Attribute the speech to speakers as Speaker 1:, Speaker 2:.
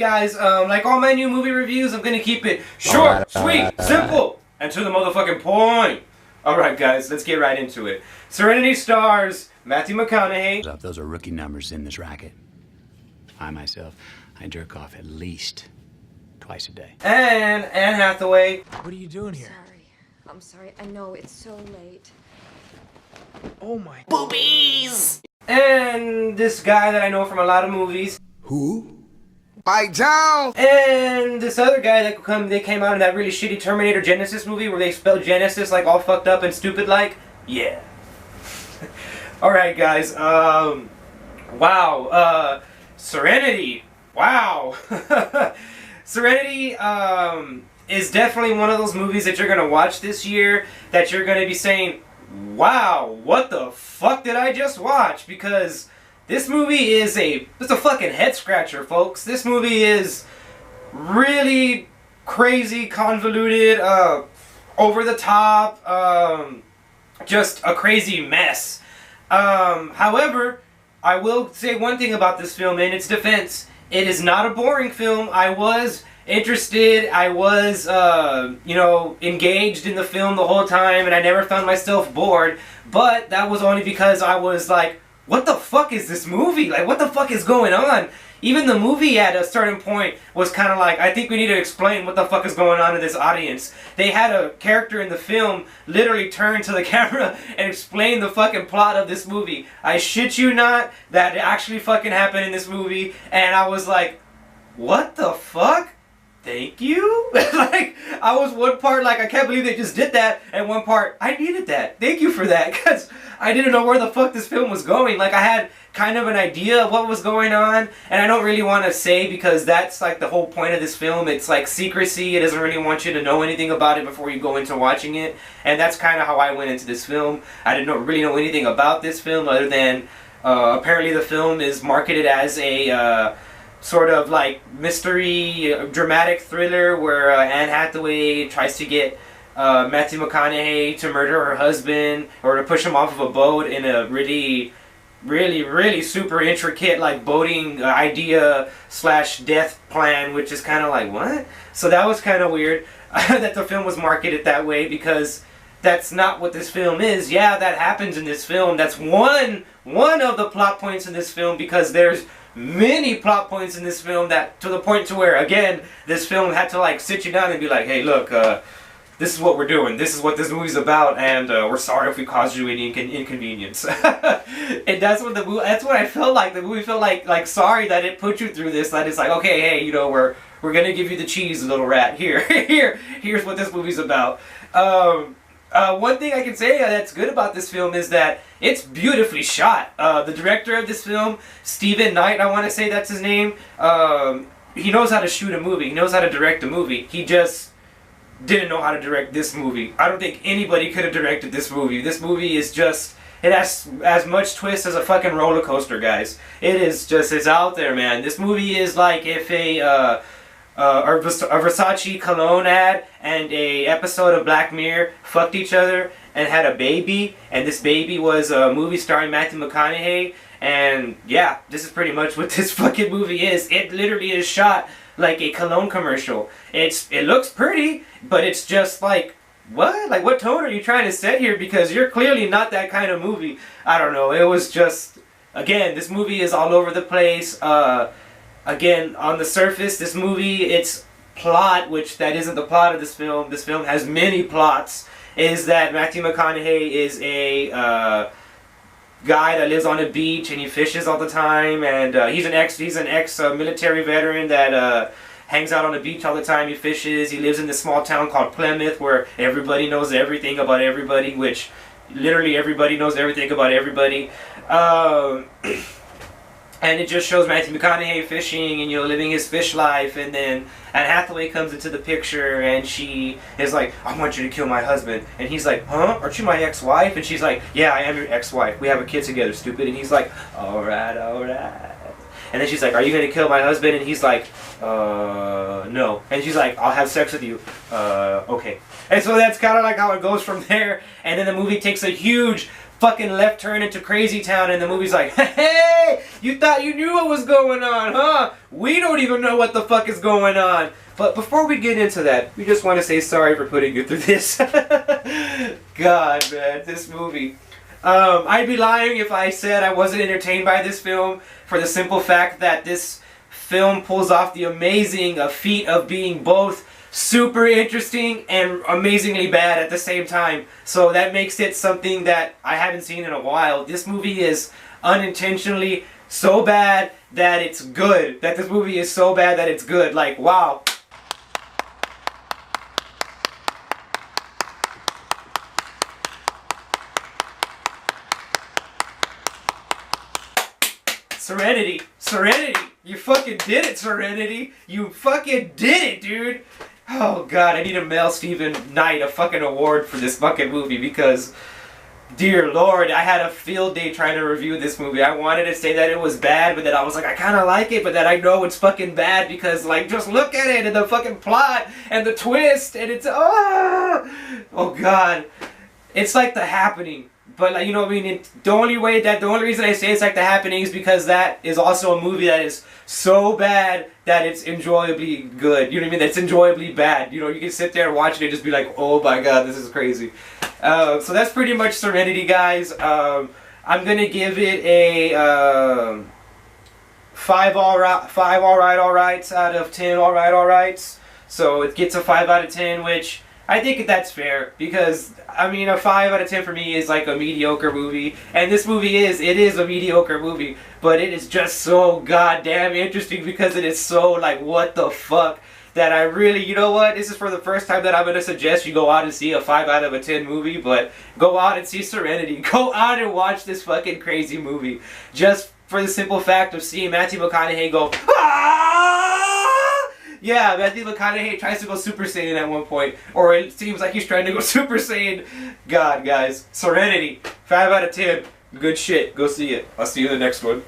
Speaker 1: guys, like all my new movie reviews, I'm gonna keep it short, sweet, simple, and to the motherfucking point. Alright guys, let's get right into it. Serenity stars Matthew McConaughey.
Speaker 2: Those are rookie numbers in this racket. I myself, I jerk off at least twice a day.
Speaker 1: And Anne Hathaway.
Speaker 3: What are you doing here?
Speaker 4: I'm sorry. I know it's so late.
Speaker 3: Oh my...
Speaker 1: Boobies! And this guy that I know from a lot of movies.
Speaker 3: Who? Bite down!
Speaker 1: And this other guy that they came out in that really shitty Terminator Genesis movie where they spelled Genesis like all fucked up and stupid like. Yeah. Alright guys, wow, Serenity, wow. Serenity, is definitely one of those movies that you're gonna watch this year that you're gonna be saying, wow, what the fuck did I just watch? Because this movie is it's a fucking head scratcher, folks. This movie is really crazy, convoluted, over the top, just a crazy mess. However, I will say one thing about this film in its defense. It is not a boring film. I was interested, I was, you know, engaged in the film the whole time, and I never found myself bored, but that was only because I was like, what the fuck is this movie? Like, what the fuck is going on? Even the movie at a certain point was kind of like, I think we need to explain what the fuck is going on to this audience. They had a character in the film literally turn to the camera and explain the fucking plot of this movie. I shit you not, that actually fucking happened in this movie, and I was like, what the fuck? Thank you? Like, I was one part like, I can't believe they just did that, and one part, I needed that. Thank you for that, because I didn't know where the fuck this film was going. Like, I had kind of an idea of what was going on, and I don't really want to say because that's like the whole point of this film. It's like secrecy. It doesn't really want you to know anything about it before you go into watching it, and that's kind of how I went into this film. I didn't really know anything about this film other than apparently the film is marketed as a sort of like mystery, dramatic thriller where Anne Hathaway tries to get Matthew McConaughey to murder her husband or to push him off of a boat in a really super intricate like boating idea / death plan, which is kind of like, what? So that was kind of weird that the film was marketed that way, because that's not what this film is. Yeah, that happens in this film. That's one of the plot points in this film, because there's many plot points in this film that, to the point to where, again, this film had to like sit you down and be like, hey, look, this is what we're doing. This is what this movie's about, and we're sorry if we caused you any inconvenience. And that's what that's what I felt like. The movie felt like sorry that it put you through this. That it's like, okay, hey, you know, we're gonna give you the cheese, little rat. Here's what this movie's about. One thing I can say that's good about this film is that it's beautifully shot. The director of this film, Stephen Knight, I want to say that's his name, he knows how to shoot a movie. He knows how to direct a movie. He just didn't know how to direct this movie. I don't think anybody could have directed this movie. This movie is just, it has as much twist as a fucking roller coaster, guys. It is just, it's out there, man. This movie is like if a Versace cologne ad and a episode of Black Mirror fucked each other and had a baby, and this baby was a movie starring Matthew McConaughey, and yeah, this is pretty much what this fucking movie is. It literally is shot like a cologne commercial. It looks pretty, but it's just like, what? Like, what tone are you trying to set here? Because you're clearly not that kind of movie. I don't know. It was just, again, this movie is all over the place. Again, on the surface, this movie, its plot, which that isn't the plot of this film has many plots, is that Matthew McConaughey is a guy that lives on a beach and he fishes all the time, and he's an ex military veteran that hangs out on the beach all the time. He fishes. He lives in this small town called Plymouth where everybody knows everything about everybody, which literally everybody knows everything about everybody. And it just shows Matthew McConaughey fishing and, you know, living his fish life, and then Anne Hathaway comes into the picture and she is like, I want you to kill my husband. And he's like, huh? Aren't you my ex-wife? And she's like, yeah, I am your ex-wife. We have a kid together, stupid. And he's like, alright. And then she's like, are you going to kill my husband? And he's like, no. And she's like, I'll have sex with you. Okay. And so that's kind of like how it goes from there. And then the movie takes a huge fucking left turn into Crazy Town, and the movie's like, hey, you thought you knew what was going on, huh? We don't even know what the fuck is going on. But before we get into that, we just want to say sorry for putting you through this. God, man, this movie. I'd be lying if I said I wasn't entertained by this film, for the simple fact that this film pulls off the amazing feat of being both super interesting and amazingly bad at the same time. So that makes it something that I haven't seen in a while. This movie is unintentionally so bad that it's good. That this movie is so bad that it's good. Like, wow. Serenity. Serenity. You fucking did it, Serenity. You fucking did it, dude. Oh god, I need to mail Stephen Knight a fucking award for this fucking movie because, dear lord, I had a field day trying to review this movie. I wanted to say that it was bad, but then I was like, I kind of like it, but then I know it's fucking bad because, like, just look at it and the fucking plot and the twist and it's, oh god. It's like The Happening. But, like, you know what I mean? The only reason I say it's like The Happening is because that is also a movie that is so bad that it's enjoyably good. You know what I mean? That's enjoyably bad. You know, you can sit there and watch it and just be like, oh my god, this is crazy. So that's pretty much Serenity, guys. I'm gonna give it a 5 alrights out of 10 alrights. So it gets a 5 out of 10, which I think that's fair, because, I mean, a 5 out of 10 for me is like a mediocre movie, and this movie is a mediocre movie, but it is just so goddamn interesting because it is so, like, what the fuck, that I really, you know what, this is for the first time that I'm going to suggest you go out and see a 5 out of 10 movie, but go out and see Serenity. Go out and watch this fucking crazy movie, just for the simple fact of seeing Matthew McConaughey go, ah! Yeah, Matthew McConaughey tries to go Super Saiyan at one point, or it seems like he's trying to go Super Saiyan. God, guys. Serenity, 5 out of 10. Good shit. Go see it. I'll see you in the next one.